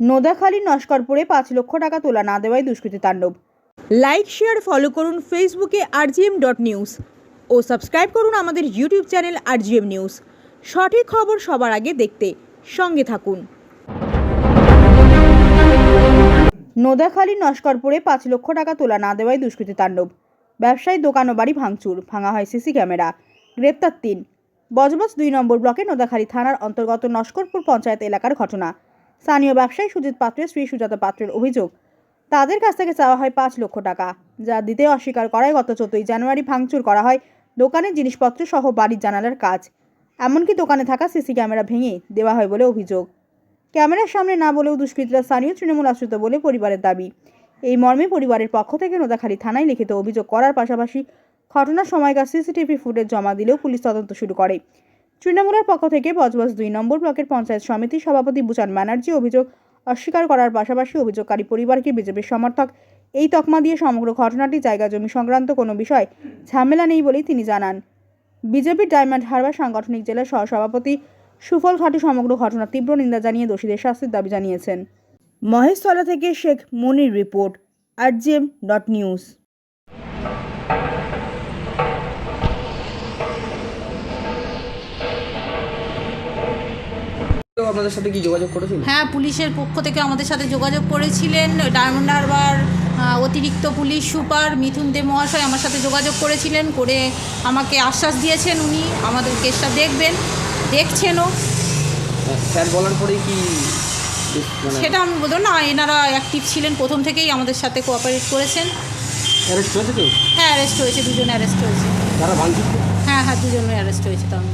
নোদাখালী নস্করপুরে 5 লক্ষ টাকা তোলা না দেওয়ায় দুষ্কৃতী তাণ্ডব। লাইক শেয়ার ফলো করুন ফেসবুকে rgm.news ও সাবস্ক্রাইব করুন আমাদের ইউটিউব চ্যানেল rgm নিউজ। সঠিক খবর সবার আগে দেখতে সঙ্গে থাকুন। নোদাখালী নস্করপুরে 5 লক্ষ টাকা তোলা না দেওয়ায় দুষ্কৃতী তাণ্ডব। ব্যবসায়ী দোকান ও বাড়ি ভাঙা হয় সিসি ক্যামেরা। গ্রেপ্তার 3। বজবজ 2 নম্বর ব্লকে নোদাখালী থানার অন্তর্গত নস্করপুর পঞ্চায়েত এলাকার ঘটনা। স্থানীয় ব্যবসায়ী সুজিত পাত্রের স্ত্রী সুজাতা পাত্রের অভিযোগ, তাদের কাছ থেকে চাওয়া হয় 5 লক্ষ টাকা, যা দিতে অস্বীকার করায় গত 14 জানুয়ারি ভাঙচুর করা হয় দোকানের জিনিসপত্র সহ বাড়ির জানালার কাজ। এমনকি দোকানে থাকা সিসি ক্যামেরা ভেঙে দেওয়া হয় বলে অভিযোগ। ক্যামেরার সামনে না বলেও দুষ্কৃতীরা স্থানীয় তৃণমূল আশ্রিত বলে পরিবারের দাবি। এই মর্মে পরিবারের পক্ষ থেকে নোদাখালী থানায় লিখিত অভিযোগ করার পাশাপাশি ঘটনার সময়কার সিসিটিভি ফুটেজ জমা দিলেও পুলিশ তদন্ত শুরু করে। তৃণমূলের পক্ষ থেকে বজবজ 2 নম্বর ব্লকের পঞ্চায়েত সমিতির সভাপতি বুচান ব্যানার্জি অভিযোগ অস্বীকার করার পাশাপাশি অভিযোগকারী পরিবারকে বিজেপির সমর্থক এই তকমা দিয়ে সমগ্র ঘটনাটি জায়গা জমি সংক্রান্ত কোনো বিষয় ঝামেলা নেই বলেই তিনি জানান। বিজেপির ডায়মন্ড হারবার সাংগঠনিক জেলার সহসভাপতি সুফল খাটু সমগ্র ঘটনার তীব্র নিন্দা জানিয়ে দোষীদের শাস্তির দাবি জানিয়েছেন। মহেশতলা থেকে শেখ মনির রিপোর্ট, rgm.news। আপনাদের সাথে কি যোগাযোগ করেছিলেন? হ্যাঁ, পুলিশের পক্ষ থেকে আমাদের সাথে যোগাযোগ করেছিলেন। ডায়মন্ড হারবার অতিরিক্ত পুলিশ সুপার মিথুন দে মহাশয় আমার সাথে যোগাযোগ করেছিলেন, করে আমাকে আশ্বাস দিয়েছেন উনি আমাদের কেসটা দেখছেনও। স্যার বলার পরেই কি সেটা আমি বলবো না, এনারা অ্যাক্টিভ ছিলেন প্রথম থেকেই, আমাদের সাথে কোঅপারেট করেছেন। অ্যারেস্ট হয়েছে কেউ? হ্যাঁ, অ্যারেস্ট হয়েছে, 2 জন অ্যারেস্ট হয়েছে। যারা ভাঙচুর? হ্যাঁ, 2 জন অ্যারেস্ট হয়েছে। তার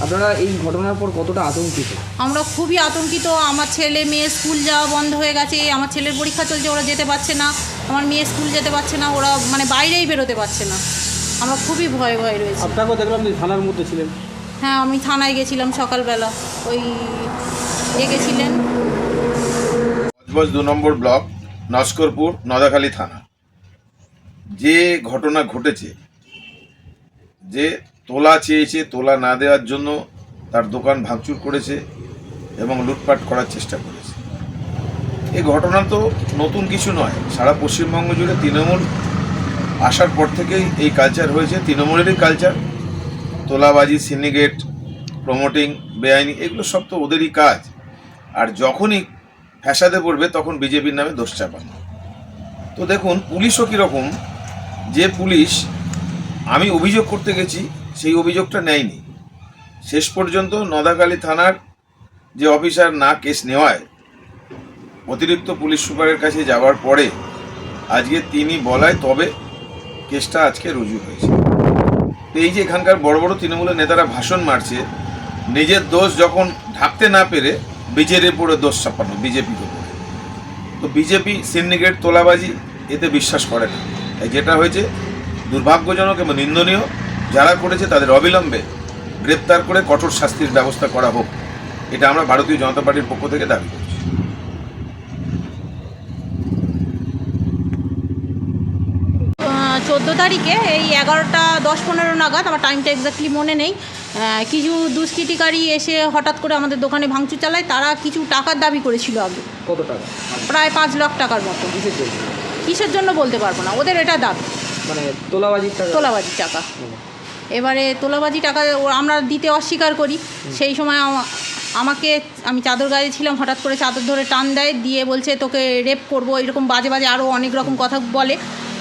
আপনারা এই ঘটনার পর কতটা আতঙ্কিত? আমরা খুবই আতঙ্কিত। আমার ছেলে মেয়ে স্কুল যাওয়া বন্ধ হয়ে গেছে, আমার ছেলের পরীক্ষা চলছে, ওরা যেতে পারছে না। আমার মেয়ে স্কুল যেতে পারছে না, ওরা বাইরেই বেরোতে পারছে না। আমরা খুবই ভয়ে রয়েছি। আপনাকেও দেখলাম যে থানার মধ্যে ছিলেন। হ্যাঁ, আমি থানায় গেছিলাম সকালবেলা, ওই গেছিলেন। বজবজ 2 নম্বর ব্লক নস্করপুর নোদাখালী থানা। যে ঘটনা ঘটেছে, যে তোলা চেয়েছে, তোলা না দেওয়ার জন্য তার দোকান ভাঙচুর করেছে এবং লুটপাট করার চেষ্টা করেছে, এই ঘটনা তো নতুন কিছু নয়। সারা পশ্চিমবঙ্গ জুড়ে তৃণমূল আসার পর থেকেই এই কালচার হয়েছে, তৃণমূলেরই কালচার। তোলাবাজি, সিন্ডিকেট, প্রমোটিং, বেআইনি, এগুলো সব তো ওদেরই কাজ। আর যখনই ফ্যাসাদে পড়বে তখন বিজেপির নামে দোষ চাপানো। তো দেখুন, পুলিশও কীরকম, যে পুলিশ আমি অভিযোগ করতে গেছি সেই অভিযোগটা নেয়নি। শেষ পর্যন্ত নোদাখালী থানার যে অফিসার না কেস নেওয়ায় অতিরিক্ত পুলিশ সুপারের কাছে যাওয়ার পরে আজকে তিনি বলায় তবে কেসটা আজকে রুজু হয়েছে। তো এই যে এখানকার বড় বড় তৃণমূলের নেতারা ভাষণ মারছে, নিজের দোষ যখন ঢাকতে না পেরে বিজেপির উপরে দোষ চাপানো, বিজেপির উপরে। তো বিজেপি সিন্ডিকেট, তোলাবাজি এতে বিশ্বাস করে না। তাই যেটা হয়েছে দুর্ভাগ্যজনক এবং নিন্দনীয়। যারা করেছে তাদের অবিলম্বে গ্রেপ্তার করে কঠোর শাস্তির ব্যবস্থা করা হোক, এটা আমরা ভারতীয় জনতা পার্টির পক্ষ থেকে দাবি করছি। 14 তারিখে এই 11টা 10-15 নাগাদ, আমার টাইমটা এক্স্যাক্টলি মনে নেই, কিছু দুষ্কৃতিকারী এসে হঠাৎ করে আমাদের দোকানে ভাঙচুর চালায়। তারা কিছু টাকার দাবি করেছিল আগে। কত টাকা? প্রায় 5 লাখ টাকার মতো। কিসের জন্য বলতে পারবো না, ওদের এটা দাবি। তোলাবাজির টাকা। এবারে তোলাবাজি টাকা আমরা দিতে অস্বীকার করি। সেই সময় আমি চাদর গায়ে ছিলাম, হঠাৎ করে চাদর ধরে টান দেয়, দিয়ে বলছে তোকে রেপ করবো, এরকম বাজে আরও অনেক রকম কথা বলে।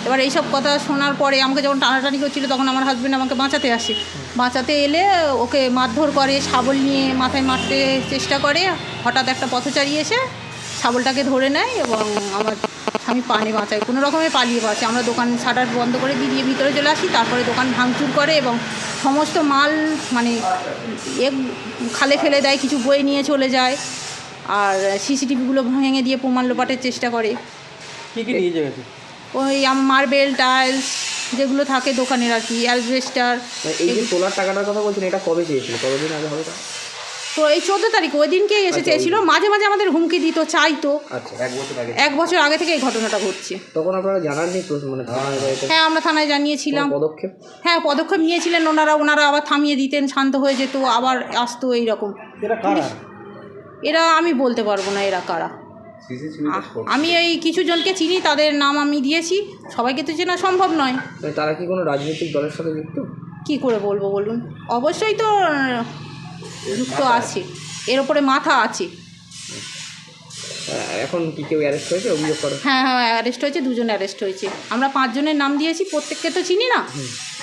এবার এইসব কথা শোনার পরে আমাকে যখন টানাটানি করছিল, তখন আমার হাজব্যান্ড আমাকে বাঁচাতে এলে ওকে মারধর করে, শাবল নিয়ে মাথায় মারতে চেষ্টা করে। হঠাৎ একটা পথচারী এসে শাবলটাকে ধরে নেয় এবং আমার স্বামী পানে বাঁচায়, কোনো রকমে পালিয়ে বাঁচে। আমরা দোকান শাটার বন্ধ করে দিয়ে ভিতরে চলে আসি। তারপরে দোকান ভাঙচুর করে এবং সমস্ত মাল খালে ফেলে দেয়, কিছু বই নিয়ে চলে যায়। আর সিসিটিভিগুলো ভেঙে দিয়ে প্রমাণ লোপাটের চেষ্টা করে। কী নিয়ে গেছে? ওই মার্বেল, টাইলস যেগুলো থাকে দোকানের আর কি, অ্যালবেস্টার। এই যে তোলার টাকাটার কথা বলছেন, এটা কবে চেয়েছিল? কতদিন আগে হবে? তো এই 14 তারিখ ওই দিনকেই এসে চেয়েছিল। মাঝে আমাদের হুমকি দিত, চাইতো। আচ্ছা, 1 বছর আগে থেকে এই ঘটনাটা ঘটছে। তখন আপনারা জানাননি? হ্যাঁ, আমরা থানায় জানিয়েছিলাম। পদক্ষেপ? হ্যাঁ, পদক্ষেপ নিয়েছিলেন ওনারা আবার থামিয়ে দিতেন, শান্ত হয়ে যেত, আবার আসতো এইরকম। এরা আমি বলতে পারবো না এরা কারা। আমি এই কিছু জনকে চিনি, তাদের নাম আমি দিয়েছি, সবাইকে তো চেনা সম্ভব নয়। তারা কি কোনো রাজনৈতিক দলের সাথে যুক্ত? কি করে বলবো বলুন, অবশ্যই তো যুক্ত আছে, এর ওপরে মাথা আছে। এখন কি কেউ অ্যারেস্ট হয়েছে অভিযোগ করে? হ্যাঁ হ্যাঁ, অ্যারেস্ট হয়েছে, 2 জন অ্যারেস্ট হয়েছে। আমরা 5 জনের নাম দিয়েছি, প্রত্যেককে তো চিনি না,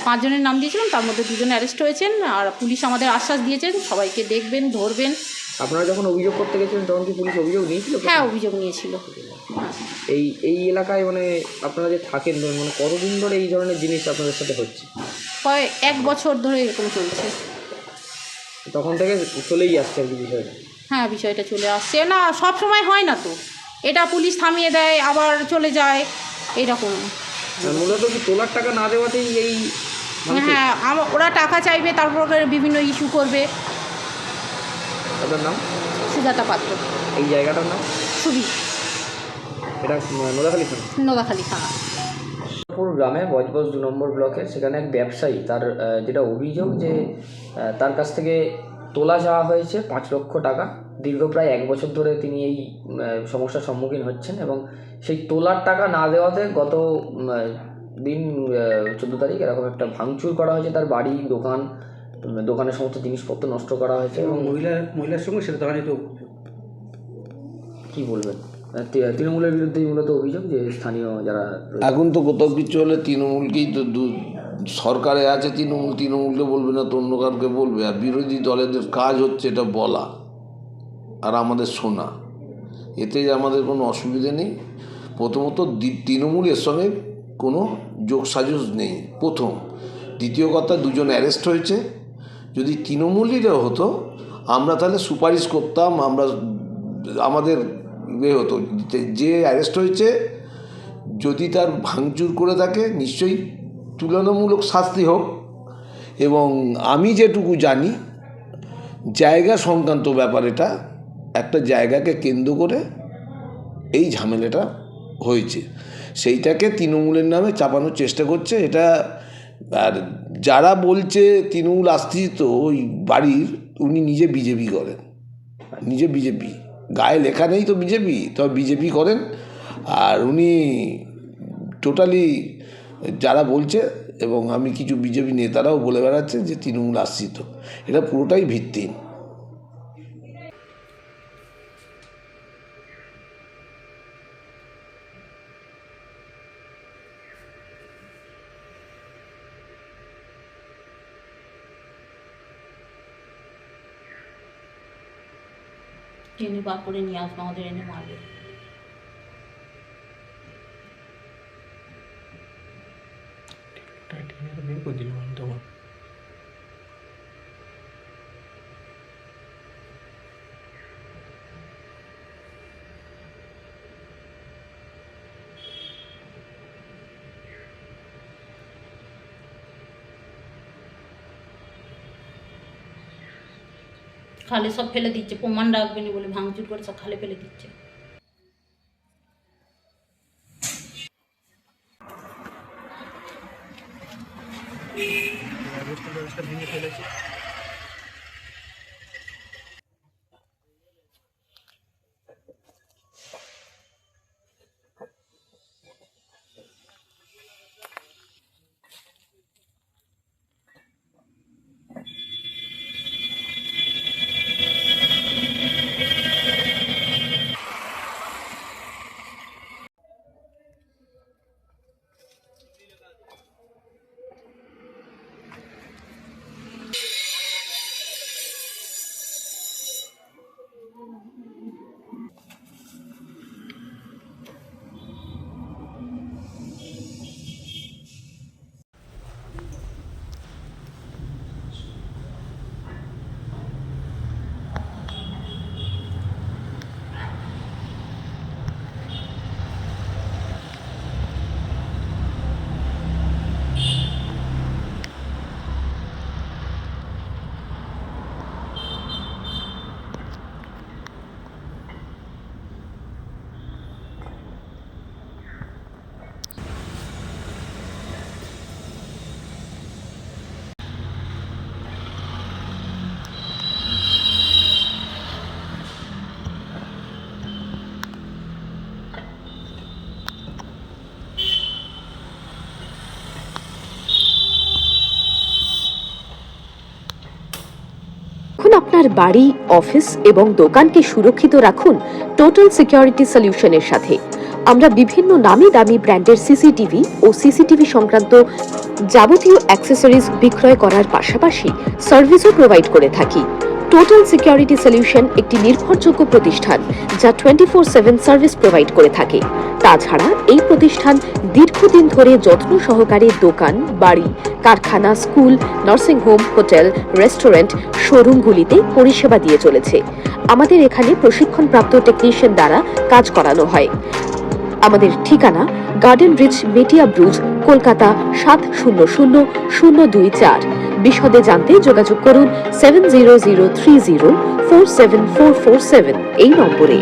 5 জনের নাম দিয়েছিলাম, তার মধ্যে 2 জন অ্যারেস্ট হয়েছেন। আর পুলিশ আমাদের আশ্বাস দিয়েছেন সবাইকে দেখবেন, ধরবেন। আপনারা যখন অভিযোগ করতে গেছিলেন তখন কি পুলিশ অভিযোগ নিয়েছিল? হ্যাঁ, অভিযোগ নিয়েছিল। এই এলাকায় মানে আপনারা যে থাকেন মানে কতদিন ধরে এই ধরনের জিনিস আপনাদের সাথে হচ্ছে? প্রায় 1 বছর ধরে এরকম চলছে। তখন থেকে চলেই আসছে আর কি বিষয়টা? হ্যাঁ, বিষয়টা চলে আসছে না, সব সময় হয় না তো, এটা পুলিশ থামিয়ে দেয় আবার চলে যায় এরকম। মূলত কি তোলার টাকা না দেওয়াতেই এই? হ্যাঁ, ওরা টাকা চাইবে, তারপর বিভিন্ন ইস্যু করবে। আপনার নাম? সুজাতা পাত্র। এই জায়গাটার নাম? সুবি। এটা নোদাখালী থানা? নোদাখালী থানা। গ্রামে বজবজ 2 নম্বর ব্লকে, সেখানে এক ব্যবসায়ী, তার যেটা অভিযোগ যে তার কাছ থেকে তোলা যাওয়া হয়েছে 5 লক্ষ টাকা। দীর্ঘ প্রায় 1 বছর ধরে তিনি এই সমস্যার সম্মুখীন হচ্ছেন এবং সেই তোলার টাকা না দেওয়াতে গত দিন 14 তারিখ এরকম একটা ভাঙচুর করা হয়েছে তার বাড়ি, দোকানের সমস্ত জিনিসপত্র নষ্ট করা হয়েছে এবং মহিলার সঙ্গে সেটা দোকানে তো কী বলবেন, তৃণমূলের বিরুদ্ধেই মূলত অভিযোগ যে স্থানীয় যারা এখন তো কোথাও কিছু হলে তৃণমূলকেই তো সরকারে আছে, তৃণমূলকে বলবে না তো অন্য কাউকে বলবে। আর বিরোধী দলেদের কাজ হচ্ছে এটা বলা আর আমাদের শোনা, এতে আমাদের কোনো অসুবিধে নেই। প্রথমত তৃণমূলের সঙ্গে কোনো যোগসাজশ নেই প্রথম। দ্বিতীয় কথা, 2 জন অ্যারেস্ট হয়েছে। যদি তৃণমূলীরাও হতো আমরা তাহলে সুপারিশ করতাম, আমাদের হতো যে অ্যারেস্ট হয়েছে যদি তার ভাঙচুর করে থাকে নিশ্চয়ই তুলনামূলক শাস্তি হোক। এবং আমি যেটুকু জানি জায়গা সংক্রান্ত ব্যাপার, এটা একটা জায়গাকে কেন্দ্র করে এই ঝামেলাটা হয়েছে, সেইটাকে তৃণমূলের নামে চাপানোর চেষ্টা করছে এটা। আর যারা বলছে তৃণমূল আশ্রিত ওই বাড়ির, উনি নিজে বিজেপি করেন, নিজে বিজেপি, গায়ে লেখা নেই তো বিজেপি, তবে বিজেপি করেন। আর উনি টোটালি যারা বলছে, এবং আমি কিছু বিজেপি নেতারাও বলে বেড়াচ্ছে যে তৃণমূল আশ্রিত, এটা পুরোটাই ভিত্তিহীন। টেনে বার করে নিয়ে আসবো, আমাদের এনে মারবে। খালে সব ফেলে দিচ্ছে, প্রমাণ রাখবে না বলে ভাঙচুর করে সব খালে ফেলে দিচ্ছে। ভেঙে ফেলেছে। বাড়ি, অফিস এবং দোকানকে সুরক্ষিত রাখুন টোটাল সিকিউরিটি সলিউশনের সাথে। আমরা বিভিন্ন নামি দামি ব্র্যান্ডের সিসিটিভি ও সিসিটিভি সংক্রান্ত যাবতীয় অ্যাক্সেসরিজ বিক্রয় করার পাশাপাশি সার্ভিসও প্রোভাইড করে থাকি। টোটাল সিকিউরিটি সলিউশন একটি নির্ভরযোগ্য প্রতিষ্ঠান যা 24/7 সার্ভিস প্রোভাইড করে থাকে। তাছাড়া এই প্রতিষ্ঠান দীর্ঘদিন ধরে যত্ন সহকারে দোকান, বাড়ি, কারখানা, school, nursing home, hotel, restaurant, শোরুমগুলিতে পরিষেবা দিয়ে চলেছে। আমাদের এখানে প্রশিক্ষণপ্রাপ্ত টেকনিশিয়ান দ্বারা কাজ করানো হয়। আমাদের ঠিকানা গার্ডেন রিচ, মেটিয়া ব্রুজ, কলকাতা 700024। বিশদে জানতে যোগাযোগ করুন 7003047447 এই নম্বরে।